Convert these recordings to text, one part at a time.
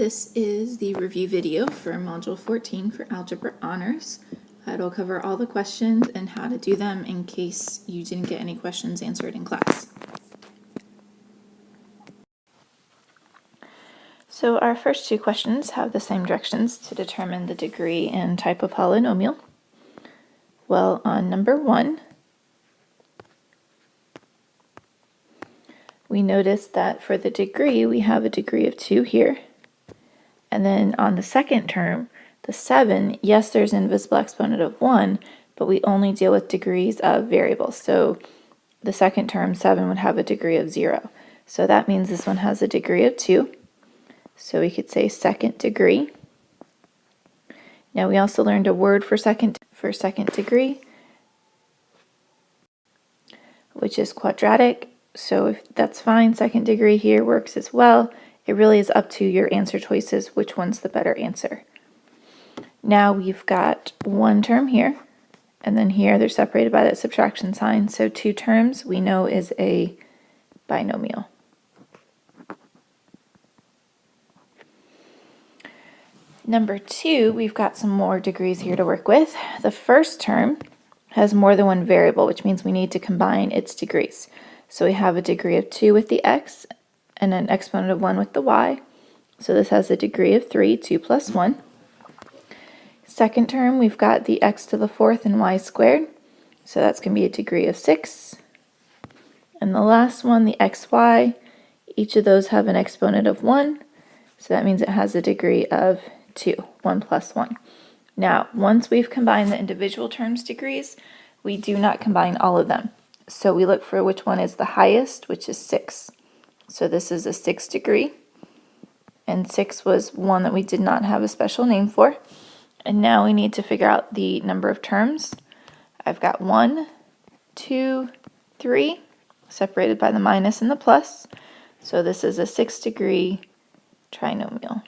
This is the review video for Module 14 for Algebra Honors. It'll cover all the questions and how to do them in case you didn't get any questions answered in class. So our first two questions have the same directions to determine the degree and type of polynomial. Well, on number 1, we notice that for the degree, we have a degree of 2 here. And then on the second term, the 7, yes, there's an invisible exponent of 1, but we only deal with degrees of variables. So the second term, 7, would have a degree of 0. So that means this one has a degree of 2. So we could say second degree. Now we also learned a word for second degree, which is quadratic. So if that's fine, second degree here works as well. It really is up to your answer choices which one's the better answer. Now we've got one term here, and then here they're separated by that subtraction sign. So 2 terms we know is a binomial. Number 2, we've got some more degrees here to work with. The first term has more than one variable, which means we need to combine its degrees. So we have a degree of 2 with the x and an exponent of 1 with the y. So this has a degree of 3, 2 plus 1. Second term, we've got the x to the 4th and y squared. So that's going to be a degree of 6. And the last one, the xy, each of those have an exponent of 1. So that means it has a degree of 2, 1 plus 1. Now, once we've combined the individual terms' degrees, we do not combine all of them. So we look for which one is the highest, which is 6. So this is a 6th degree, and 6 was one that we did not have a special name for. And now we need to figure out the number of terms. I've got 1, 2, 3, separated by the minus and the plus. So this is a 6th degree trinomial.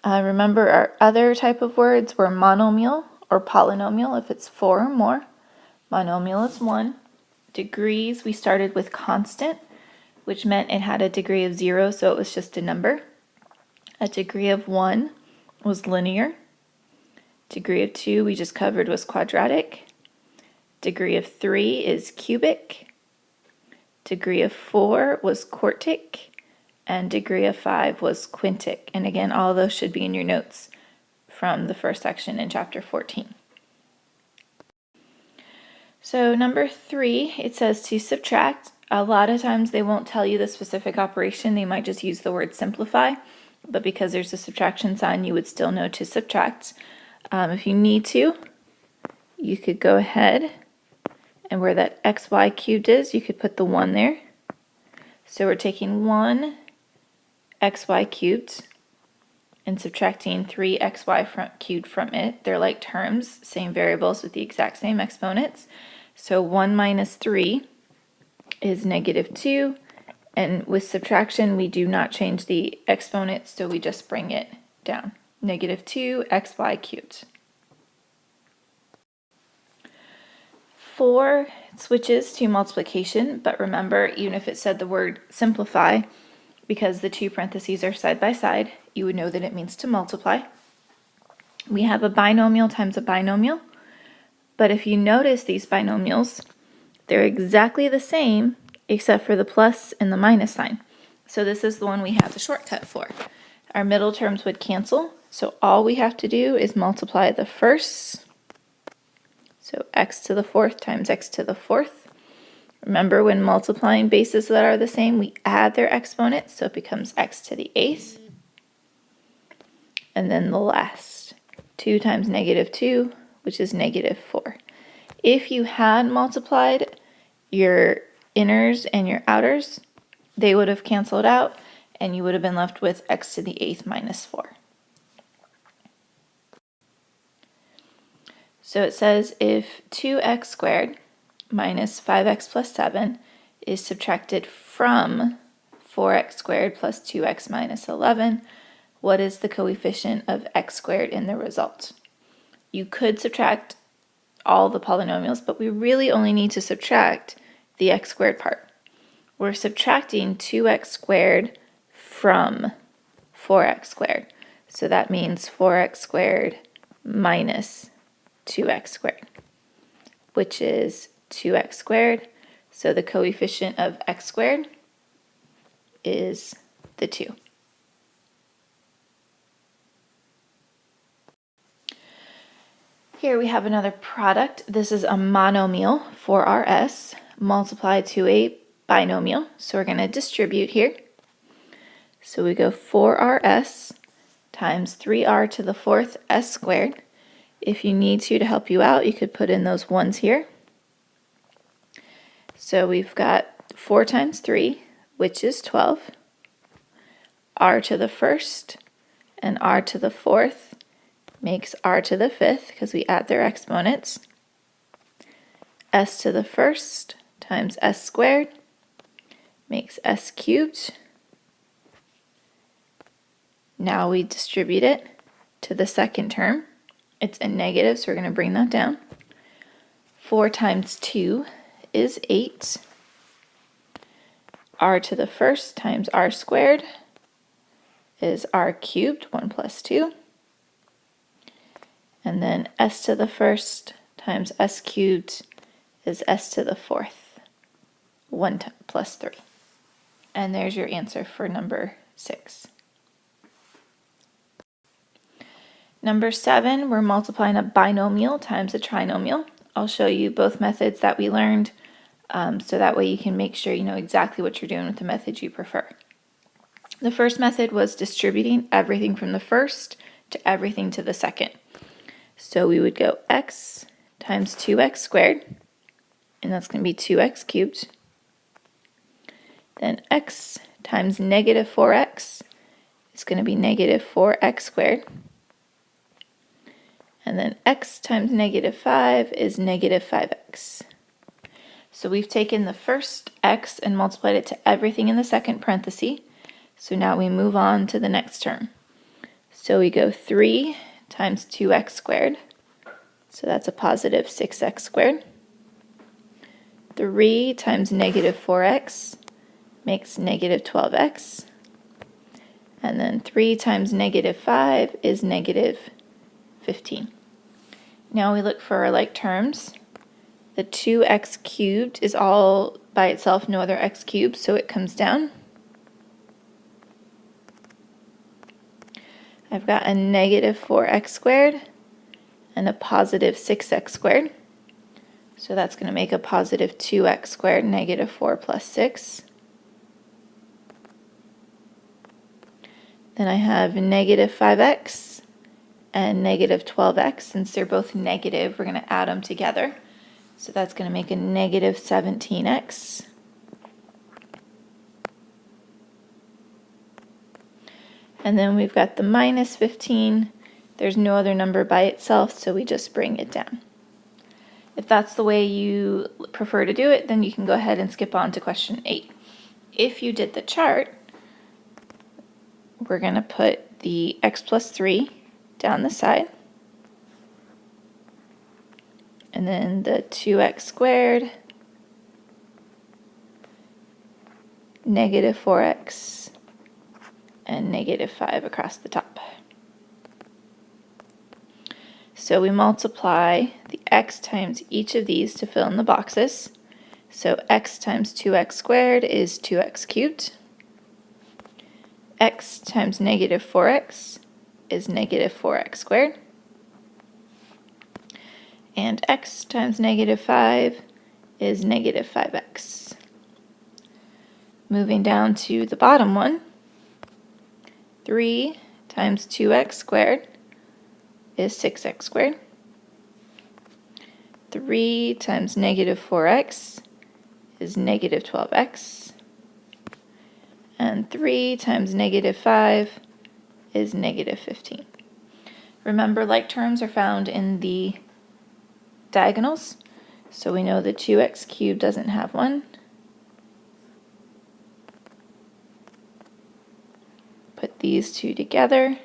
Remember our other type of words were monomial or polynomial if it's 4 or more. Monomial is 1. Degrees, we started with constant, which meant it had a degree of 0, so it was just a number. A degree of 1 was linear. Degree of 2 we just covered was quadratic. Degree of 3 is cubic. Degree of 4 was quartic. And degree of 5 was quintic. And again, all of those should be in your notes from the first section in chapter 14. So number 3, it says to subtract. A lot of times they won't tell you the specific operation. They might just use the word simplify. But because there's a subtraction sign, you would still know to subtract. If you need to, you could go ahead and where that xy cubed is, you could put the 1 there. So we're taking 1 xy cubed and subtracting 3xy cubed from it. They're like terms, same variables with the exact same exponents. So 1 minus 3 is negative 2. And with subtraction, we do not change the exponent, so we just bring it down. Negative 2 xy cubed. 4 switches to multiplication, but remember, even if it said the word simplify, because the 2 parentheses are side by side, you would know that it means to multiply. We have a binomial times a binomial, but if you notice these binomials, they're exactly the same except for the plus and the minus sign. So this is the one we have the shortcut for. Our middle terms would cancel, so all we have to do is multiply the first. So x to the 4th times x to the 4th. Remember, when multiplying bases that are the same, we add their exponents, so it becomes x to the 8th. And then the last, 2 times negative 2, which is negative 4. If you had multiplied your inners and your outers, they would have canceled out, and you would have been left with x to the 8th minus 4. So it says if 2x squared minus 5x plus 7 is subtracted from 4x squared plus 2x minus 11, what is the coefficient of x squared in the result? You could subtract all the polynomials, but we really only need to subtract the x squared part. we're subtracting 2x squared from 4x squared. So that means 4x squared minus 2x squared, which is 2x squared. So the coefficient of x squared is the 2. Here we have another product. This is a monomial, 4rs, multiplied to a binomial. So we're going to distribute here. So we go 4rs times 3r to the 4th s squared. If you need to help you out, you could put in those ones here. So we've got 4 times 3, which is 12, r to the 1st and r to the 4th makes r to the 5th because we add their exponents. S to the 1st times s squared makes s cubed. Now we distribute it to the second term. It's a negative, so we're going to bring that down. 4 times 2 is 8. R to the 1st times r squared is r cubed, 1 plus 2. And then s to the 1st times s cubed is s to the 4th, 1 plus 3. And there's your answer for number 6. Number 7, we're multiplying a binomial times a trinomial. I'll show you both methods that we learned, so that way you can make sure you know exactly what you're doing with the method you prefer. The first method was distributing everything from the first to everything to the second. So we would go x times 2x squared, and that's going to be 2x cubed. Then x times negative 4x is going to be negative 4x squared. And then x times negative 5 is negative 5x. So we've taken the first x and multiplied it to everything in the second parenthesis. So now we move on to the next term. So we go 3 times 2x squared. So that's a positive 6x squared. 3 times negative 4x makes negative 12x. And then 3 times negative 5 is negative 15. Now we look for our like terms. The 2x cubed is all by itself, no other x cubed, so it comes down. I've got a negative 4x squared and a positive 6x squared. So that's going to make a positive 2x squared, negative 4 plus 6. Then I have negative 5x and negative 12x. Since they're both negative, we're going to add them together. So that's going to make a negative 17x. And then we've got the minus 15. There's no other number by itself, so we just bring it down. If that's the way you prefer to do it, then you can go ahead and skip on to question 8. If you did the chart, we're going to put the x plus 3 down the side. And then the 2x squared, negative 4x, and negative 5 across the top. So we multiply the x times each of these to fill in the boxes. So x times 2x squared is 2x cubed. X times negative 4x is negative 4x squared. And x times negative 5 is negative 5x. Moving down to the bottom one, 3 times 2x squared is 6x squared. 3 times negative 4x is negative 12x. And 3 times negative 5 is negative 15. Remember, like terms are found in the diagonals, so we know the 2x cubed doesn't have one. Put these two together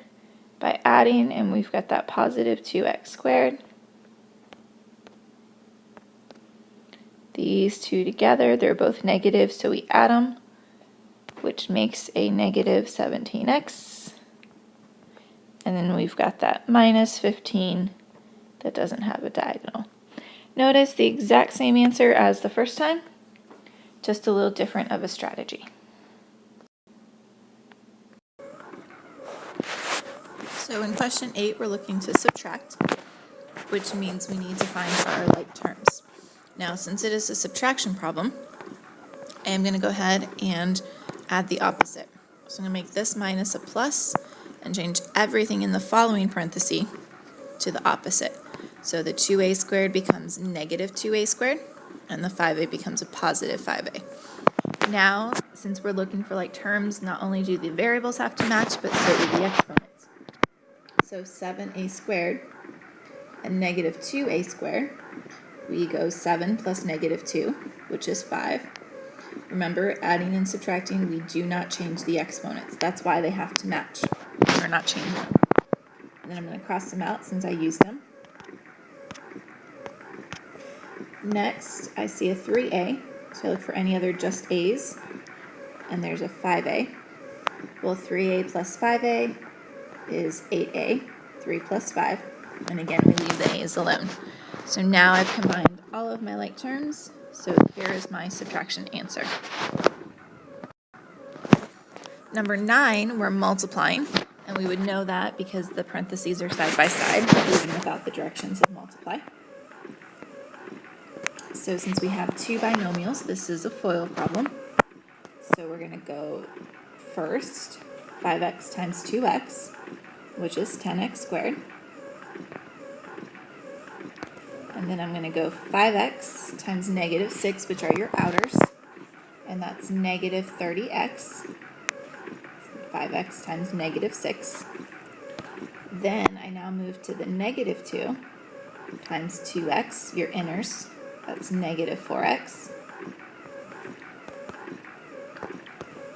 by adding, and we've got that positive 2x squared. these two together, they're both negative, so we add them, which makes a negative 17x. And then we've got that minus 15 that doesn't have a diagonal. Notice the exact same answer as the first time, just a little different of a strategy. So in question 8, we're looking to subtract, which means we need to find our like terms. Now, since it is a subtraction problem, I am going to go ahead and add the opposite. So I'm going to make this minus a plus and change everything in the following parenthesis to the opposite. So the 2a squared becomes negative 2a squared, and the 5a becomes a positive 5a. Now, since we're looking for like terms, not only do the variables have to match, but so do the exponents. So 7a squared and negative 2a squared, we go 7 plus negative 2, which is 5. Remember, adding and subtracting, we do not change the exponents. That's why they have to match. We're not changing them. And then I'm going to cross them out since I used them. Next, I see a 3a, so I look for any other just a's, and there's a 5a. Well, 3a plus 5a is 8a, 3 plus 5, and again, we leave the a's alone. So now I've combined all of my like terms, so here is my subtraction answer. Number 9, we're multiplying, and we would know that because the parentheses are side by side, even without the directions of multiply. So since we have two binomials, this is a FOIL problem. So we're going to go first, 5x times 2x, which is 10x squared. And then I'm going to go 5x times negative 6, which are your outers, and that's negative 30x. 5x times negative 6. Then I now move to the negative 2 times 2x, your inners, that's negative 4x.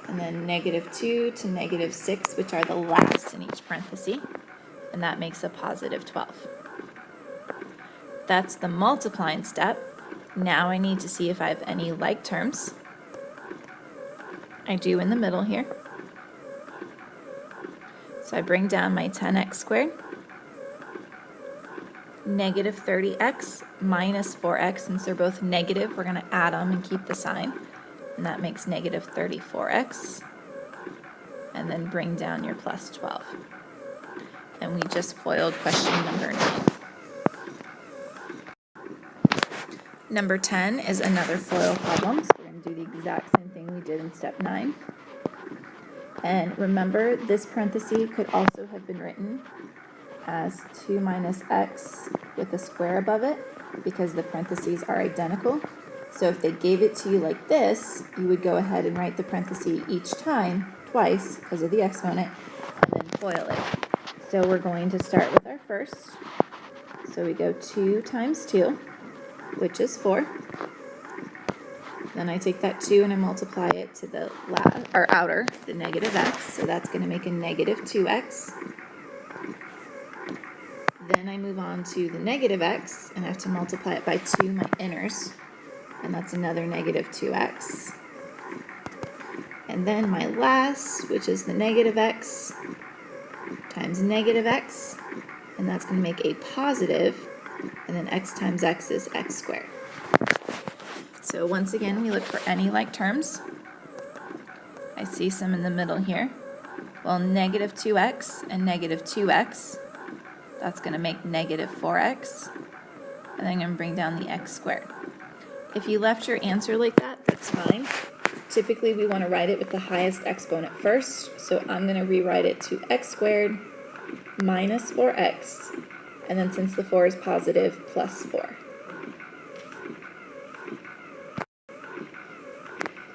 And then negative 2 to negative 6, which are the last in each parenthesis, and that makes a positive 12. That's the multiplying step. Now I need to see if I have any like terms. I do in the middle here. So I bring down my 10x squared, negative 30x minus 4x. Since they're both negative, we're going to add them and keep the sign. And that makes negative 34x. And then bring down your plus 12. And we just FOILed question number 9. Number 10 is another FOIL problem. So we're going to do the exact same thing we did in step 9. And remember, this parenthesis could also have been written as 2 minus x with a square above it because the parentheses are identical. So if they gave it to you like this, you would go ahead and write the parenthesis each time, twice, because of the exponent, and then FOIL it. So we're going to start with our first. So we go 2 times 2, which is 4. Then I take that 2 and I multiply it to the outer, the negative x, so that's going to make a negative 2x. Then I move on to the negative x, and I have to multiply it by 2, my inners, and that's another negative 2x. And then my last, which is the negative x, times negative x, and that's going to make a positive, and then x times x is x squared. So once again, we look for any like terms. I see some in the middle here. Well, negative 2x and negative 2x, that's going to make negative 4x. And then I'm going to bring down the x squared. If you left your answer like that, that's fine. Typically, we want to write it with the highest exponent first. So I'm going to rewrite it to x squared minus 4x. And then since the 4 is positive, plus 4.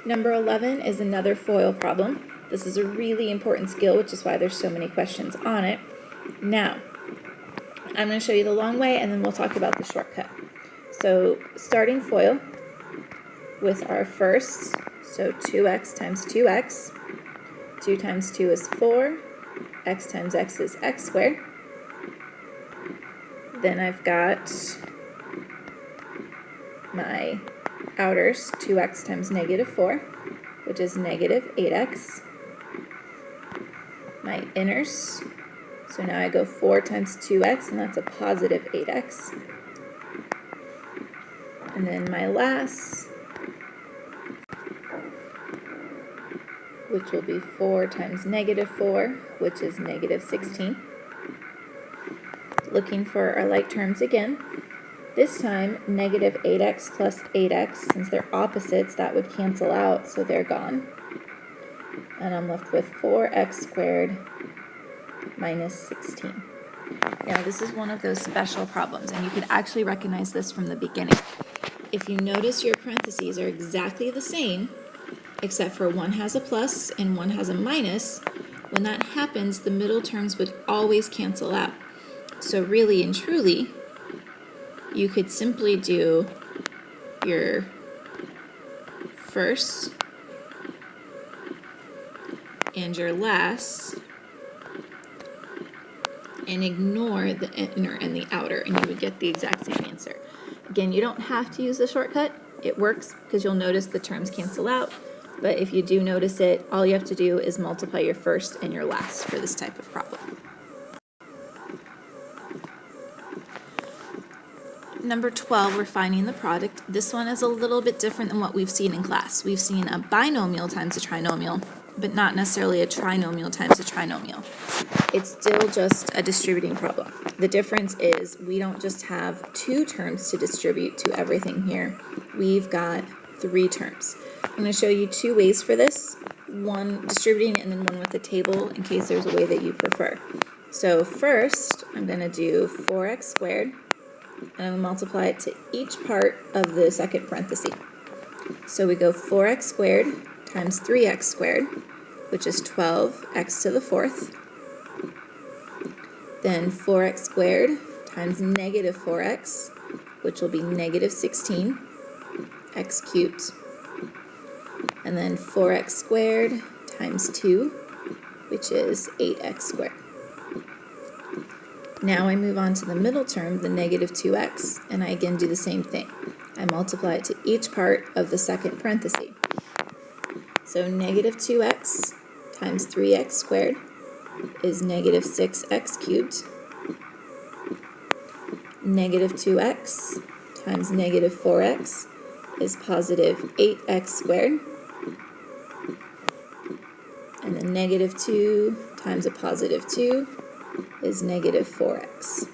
Number 11 is another FOIL problem. This is a really important skill, which is why there's so many questions on it. Now, I'm going to show you the long way, and then we'll talk about the shortcut. So, starting FOIL with our first, so 2x times 2x. 2 times 2 is 4. X times x is x squared. Then I've got my outers, 2x times negative 4, which is negative 8x. My inners, so now I go 4 times 2x, and that's a positive 8x. And then my last, which will be 4 times negative 4, which is negative 16. Looking for our like terms again. This time, negative 8x plus 8x, since they're opposites, that would cancel out, so they're gone. And I'm left with 4x squared minus 16. Now, this is one of those special problems, and you can actually recognize this from the beginning. If you notice, your parentheses are exactly the same, except for one has a plus and one has a minus. When that happens, the middle terms would always cancel out. So really and truly, you could simply do your first and your last and ignore the inner and the outer, and you would get the exact same answer. Again, you don't have to use the shortcut. It works because you'll notice the terms cancel out, but if you do notice it, all you have to do is multiply your first and your last for this type of problem. Number 12, we're finding the product. This one is a little bit different than what we've seen in class. We've seen a binomial times a trinomial, but not necessarily a trinomial times a trinomial. It's still just a distributing problem. The difference is we don't just have 2 terms to distribute to everything here. We've got 3 terms. I'm going to show you 2 ways for this. One distributing and then one with the table in case there's a way that you prefer. So first, I'm going to do 4x squared. And I'm going to multiply it to each part of the second parenthesis. So we go 4x squared times 3x squared, which is 12x to the 4th. Then 4x squared times negative 4x, which will be negative 16, x cubed. And then 4x squared times 2, which is 8x squared. Now I move on to the middle term, the negative 2x, and I again do the same thing. I multiply it to each part of the second parenthesis. So negative 2x times 3x squared is negative 6x cubed. Negative 2x times negative 4x is positive 8x squared. And then negative 2 times a positive 2 is negative 4x.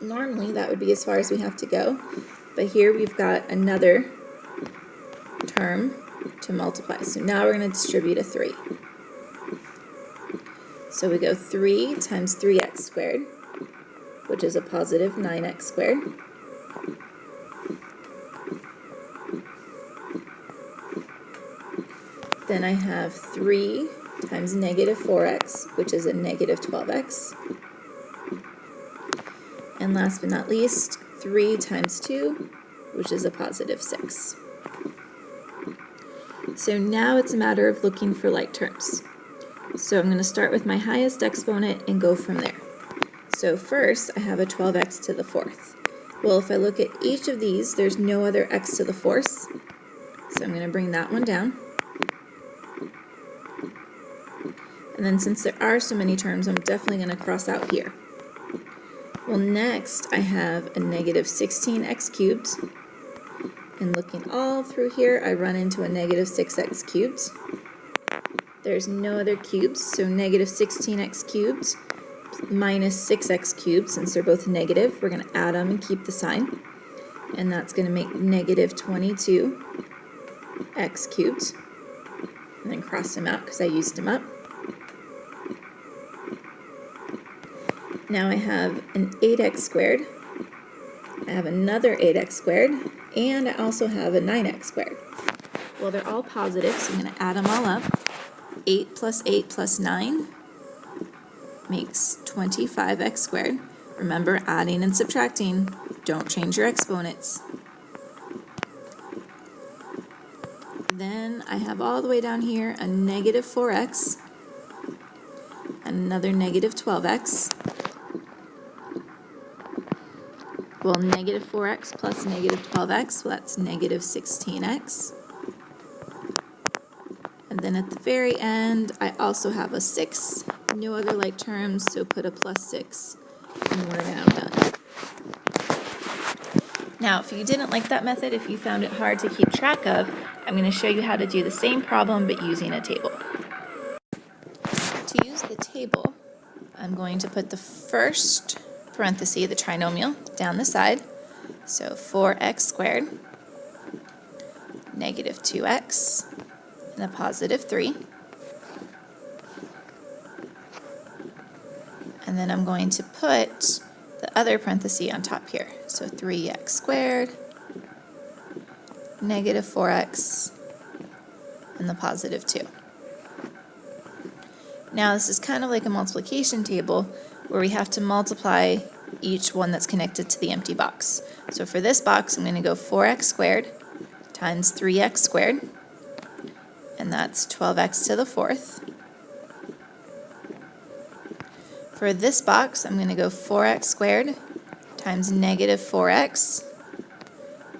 Normally that would be as far as we have to go, but here we've got another term to multiply. So now we're going to distribute a 3. So we go 3 times 3x squared, which is a positive 9x squared. Then I have 3 times negative 4x, which is a negative 12x. And last but not least, 3 times 2, which is a positive 6. So now it's a matter of looking for like terms. So I'm going to start with my highest exponent and go from there. So first, I have a 12x to the 4th. Well, if I look at each of these, there's no other x to the 4th. So I'm going to bring that one down. And then since there are so many terms, I'm definitely going to cross out here. Well, next I have a negative 16x cubed. And looking all through here, I run into a negative 6x cubed. There's no other cubes, so negative 16x cubed minus 6x cubed, since they're both negative, we're going to add them and keep the sign. And that's going to make negative 22x cubed. And then cross them out because I used them up. Now I have an 8x squared, I have another 8x squared, and I also have a 9x squared. Well, they're all positive, so I'm going to add them all up. 8 plus 8 plus 9 makes 25x squared. Remember, adding and subtracting, don't change your exponents. Then I have all the way down here a negative 4x, and another negative 12x. well, negative 4x plus negative 12x, well, that's negative 16x. And then at the very end, I also have a 6. No other like terms, so put a plus 6, and we're now done. Now, if you didn't like that method, if you found it hard to keep track of, I'm going to show you how to do the same problem but using a table. To use the table, I'm going to put the first parenthesis, the trinomial, down the side. So 4x squared, negative 2x, and a positive 3. And then I'm going to put the other parenthesis on top here. So 3x squared, negative 4x, and the positive 2. Now this is kind of like a multiplication table where we have to multiply each one that's connected to the empty box. So for this box, I'm going to go 4x squared times 3x squared, and that's 12x to the 4th. For this box, I'm going to go 4x squared times negative 4x,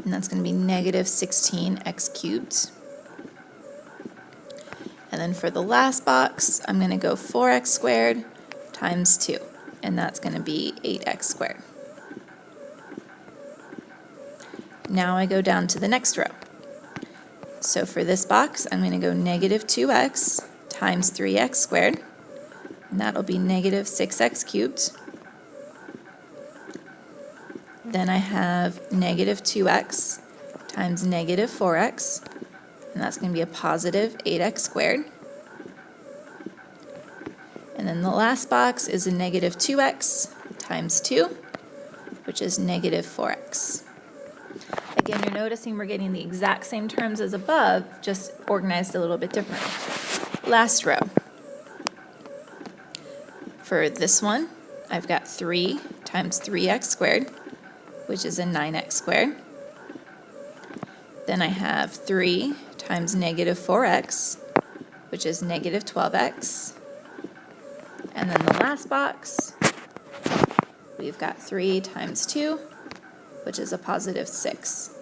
and that's going to be negative 16x cubed. And then for the last box, I'm going to go 4x squared times 2, and that's going to be 8x squared. Now I go down to the next row. So for this box, I'm going to go negative 2x times 3x squared, and that'll be negative 6x cubed. Then I have negative 2x times negative 4x, and that's going to be a positive 8x squared. And then the last box is a negative 2x times 2, which is negative 4x. Again, you're noticing we're getting the exact same terms as above, just organized a little bit differently. Last row. For this one, I've got 3 times 3x squared, which is a 9x squared. Then I have 3 times negative 4x, which is negative 12x. And then the last box, we've got 3 times 2, which is a positive 6.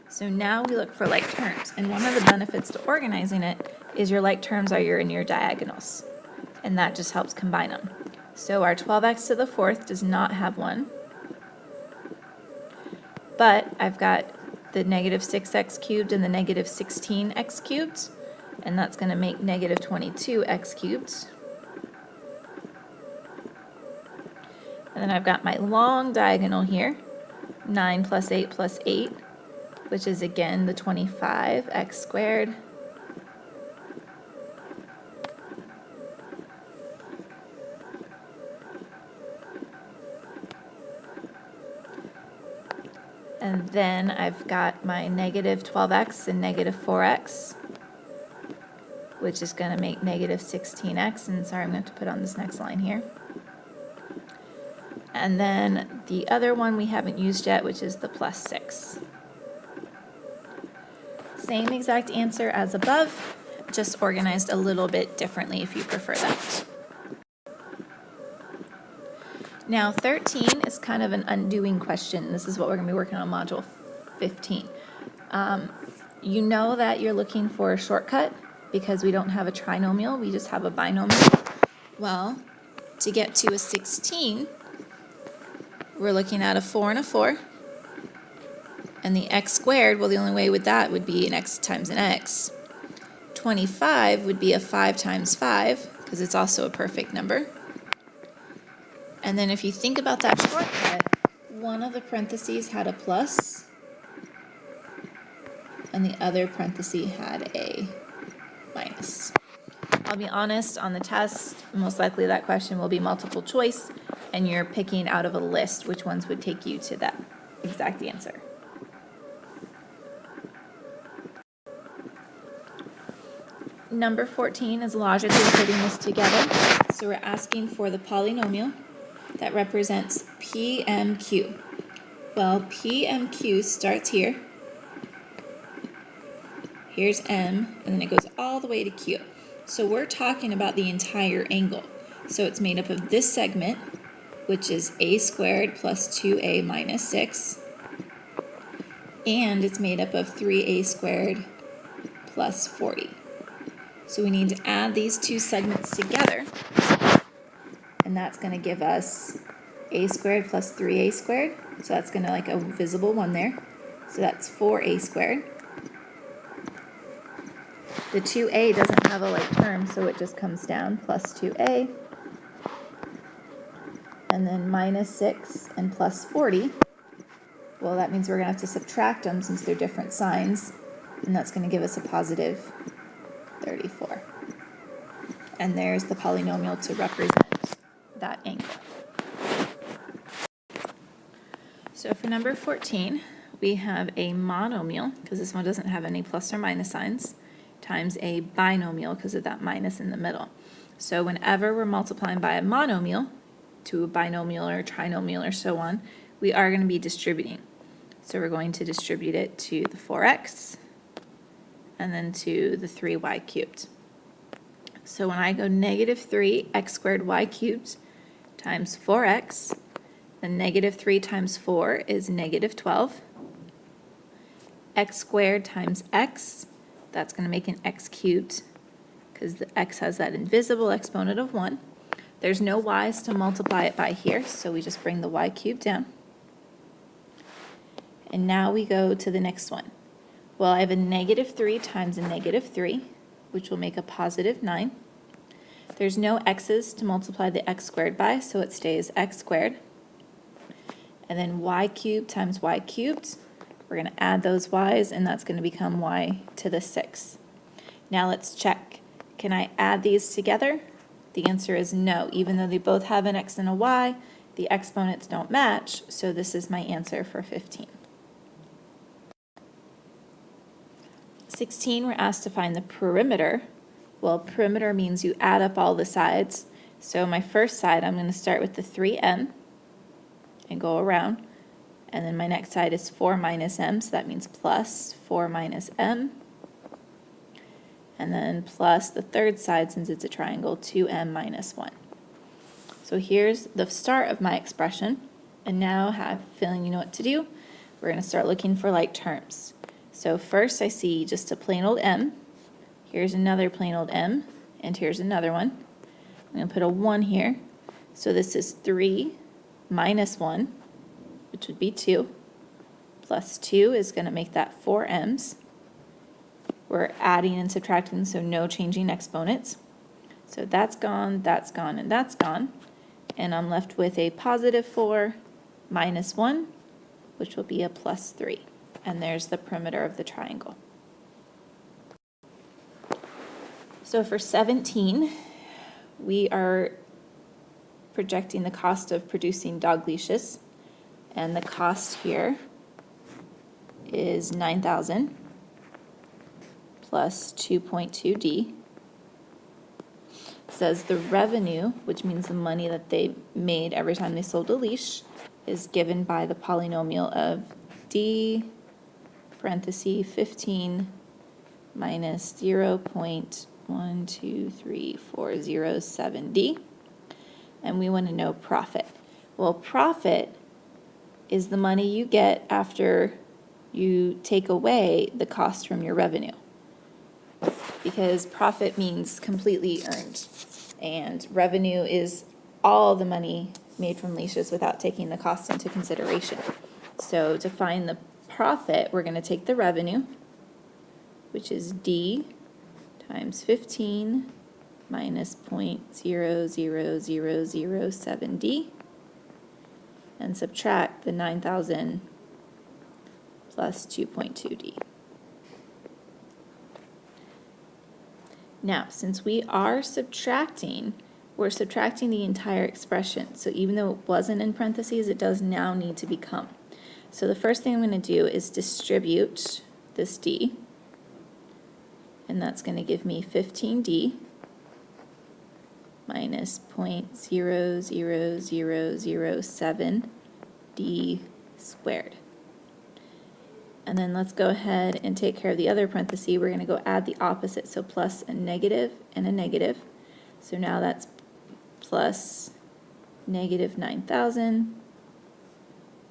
So now we look for like terms, and one of the benefits to organizing it is your like terms are your near diagonals, and that just helps combine them. So our 12x to the 4th does not have one, but I've got the negative 6x cubed and the negative 16x cubed, and that's going to make negative 22x cubed. And then I've got my long diagonal here, 9 plus 8 plus 8, which is again the 25x squared. And then I've got my negative 12x and negative 4x, which is going to make negative 16x. And sorry, I'm going to have to put on this next line here. And then the other one we haven't used yet, which is the plus 6. Same exact answer as above, just organized a little bit differently if you prefer that. Now 13 is kind of an undoing question. This is what we're going to be working on module 15. You know that you're looking for a shortcut because we don't have a trinomial, we just have a binomial. Well, to get to a 16, we're looking at a 4 and a 4. And the x squared, well, the only way with that would be an x times an x. 25 would be a 5 times 5, because it's also a perfect number. And then if you think about that shortcut, one of the parentheses had a plus, and the other parenthesis had a minus. I'll be honest, on the test, most likely that question will be multiple choice, and you're picking out of a list which ones would take you to that exact answer. Number 14 is logically putting this together. So we're asking for the polynomial that represents PMQ. Well, PMQ starts here. Here's M, and then it goes all the way to Q. So we're talking about the entire angle. So it's made up of this segment which is a squared plus 2a minus 6, and it's made up of 3a squared plus 40. So we need to add these two segments together, and that's going to give us a squared plus 3a squared, so that's going to like a visible one there, so that's 4a squared. The 2a doesn't have a like term, so it just comes down, plus 2a, and then minus 6 and plus 40. Well, that means we're going to have to subtract them since they're different signs, and that's going to give us a positive 34. And there's the polynomial to represent that angle. So for number 14, we have a monomial, because this one doesn't have any plus or minus signs, times a binomial because of that minus in the middle. So whenever we're multiplying by a monomial to a binomial or a trinomial or so on, we are going to be distributing. So we're going to distribute it to the 4x and then to the 3y cubed. So when I go negative 3x squared y cubed times 4x, then negative 3 times 4 is negative 12. X squared times x, that's going to make an x cubed because the x has that invisible exponent of 1. There's no y's to multiply it by here, so we just bring the y cubed down. And now we go to the next one. Well, I have a negative 3 times a negative 3, which will make a positive 9. There's no x's to multiply the x squared by, so it stays x squared. And then y cubed times y cubed. We're going to add those y's, and that's going to become y to the 6. Now let's check. Can I add these together? The answer is no. Even though they both have an x and a y, the exponents don't match, so this is my answer for 15. 16, we're asked to find the perimeter. Well, perimeter means you add up all the sides. So my first side, I'm going to start with the 3m and go around. And then my next side is 4 minus m, so that means plus 4 minus m. And then plus the third side, since it's a triangle, 2m minus 1. So here's the start of my expression. And now have feeling you know what to do. We're going to start looking for like terms. So first I see just a plain old m. Here's another plain old m. And here's another one. I'm going to put a 1 here. So this is 3 minus 1, which would be 2. Plus 2 is going to make that 4 m's. We're adding and subtracting, so no changing exponents. So that's gone, and that's gone. And I'm left with a positive 4 minus 1, which will be a plus 3. And there's the perimeter of the triangle. So for 17, we are projecting the cost of producing dog leashes. And the cost here is 9,000 plus 2.2D. It says the revenue, which means the money that they made every time they sold a leash, is given by the polynomial of D parenthesis 15 minus 0.12347D. And we want to know profit. Well, profit is the money you get after you take away the cost from your revenue. Because profit means completely earned. And revenue is all the money made from leashes without taking the cost into consideration. So to find the profit, we're going to take the revenue, which is D times 15 minus 0.00007D, and subtract the 9,000 plus 2.2D. Now, since we are subtracting, we're subtracting the entire expression. So even though it wasn't in parentheses, it does now need to become. So the first thing I'm going to do is distribute this D, and that's going to give me 15D minus 0.00007D squared. And then let's go ahead and take care of the other parenthesis. We're going to go add the opposite, so plus a negative and a negative. So now that's plus negative 9,000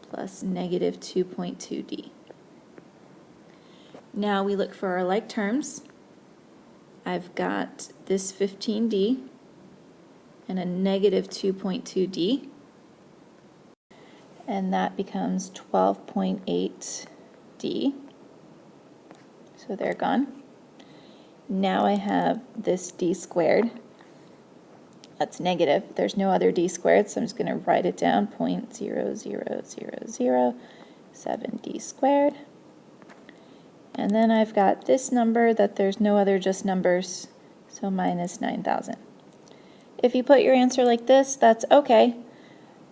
plus negative 2.2d. Now we look for our like terms. I've got this 15d and a negative 2.2d, and that becomes 12.8d. So they're gone. Now I have this d squared. That's negative. There's no other d squared, so I'm just going to write it down, 0.00007d squared. And then I've got this number that there's no other just numbers, so minus 9,000. If you put your answer like this, that's okay,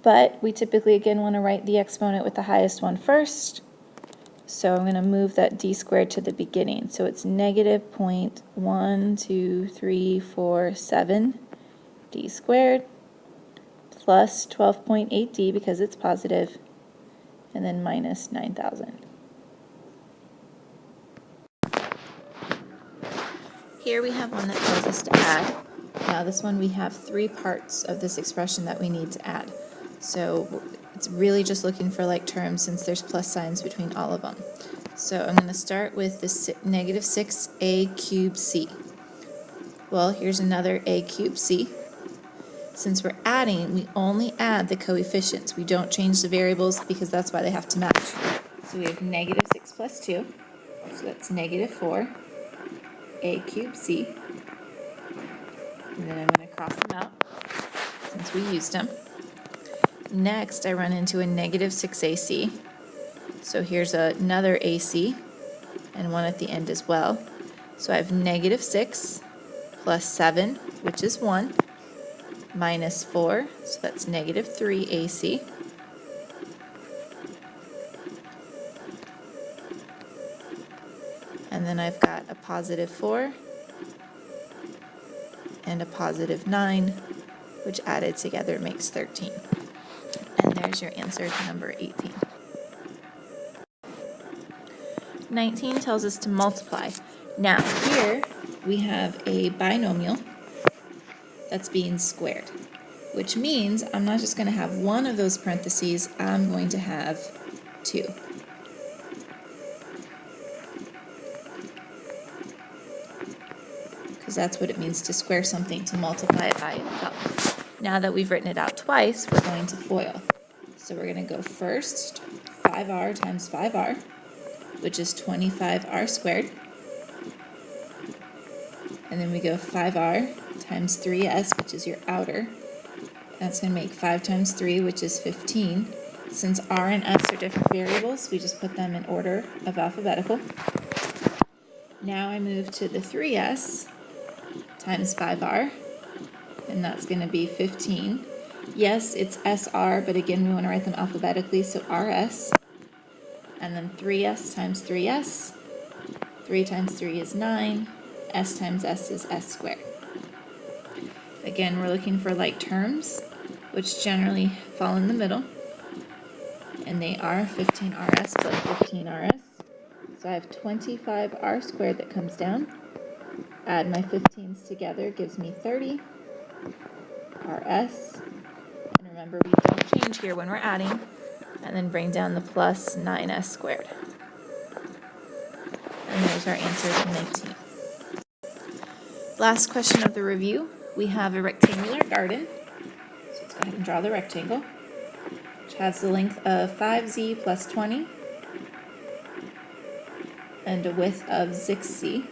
but we typically again want to write the exponent with the highest one first. So I'm going to move that d squared to the beginning. So it's negative 0.12347 d squared plus 12.8d because it's positive, and then minus 9,000. Here we have one that tells us to add. Now this one we have three parts of this expression that we need to add. So it's really just looking for like terms since there's plus signs between all of them. So I'm going to start with this negative 6a cubed c. Well, here's another a cubed c. Since we're adding, we only add the coefficients. We don't change the variables because that's why they have to match. So we have negative 6 plus 2, so that's negative 4 a cubed c. And then I'm going to cross them out since we used them. Next, I run into a negative 6ac. So here's another ac and one at the end as well. So I have negative 6 plus 7, which is 1, minus 4, so that's negative 3ac. And then I've got a positive 4 and a positive 9, which added together makes 13. And there's your answer to number 18. 19 tells us to multiply. Now here we have a binomial that's being squared, which means I'm not just going to have one of those parentheses, I'm going to have two. Because that's what it means to square something, to multiply it by itself. Now that we've written it out twice, we're going to FOIL. So we're going to go first 5r times 5r, which is 25r squared. And then we go 5r times 3s, which is your outer. That's going to make 5 times 3, which is 15. Since r and s are different variables, we just put them in order of alphabetical. Now I move to the 3s times 5r, and that's going to be 15. Yes, it's SR, but again, we want to write them alphabetically, so RS. And then 3s times 3s. 3 times 3 is 9. S times S is S squared. Again, we're looking for like terms, which generally fall in the middle. And they are 15RS plus 15RS. So I have 25R squared that comes down. Add my 15s together gives me 30. RS. And remember, we don't change here when we're adding. And then bring down the plus 9S squared. And there's our answer to 19. Last question of the review. We have a rectangular garden. So let's go ahead and draw the rectangle, which has the length of 5z plus 20 and a width of 6z.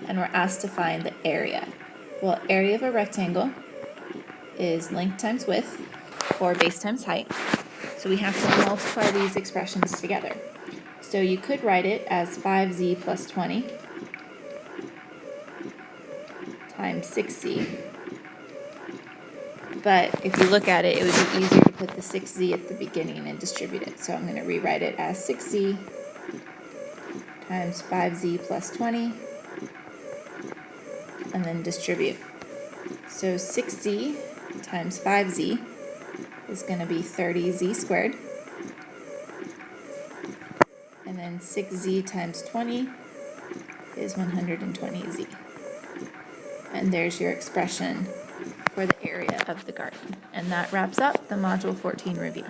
And we're asked to find the area. Well, area of a rectangle is length times width, or base times height. So we have to multiply these expressions together. So you could write it as 5z plus 20 times 6z. But if you look at it, it would be easier to put the 6z at the beginning and distribute it. So I'm going to rewrite it as 6z times 5z plus 20, and then distribute. So 6z times 5z is going to be 30z squared. And then 6z times 20 is 120z. And there's your expression for the area of the garden. And that wraps up the Module 14 review.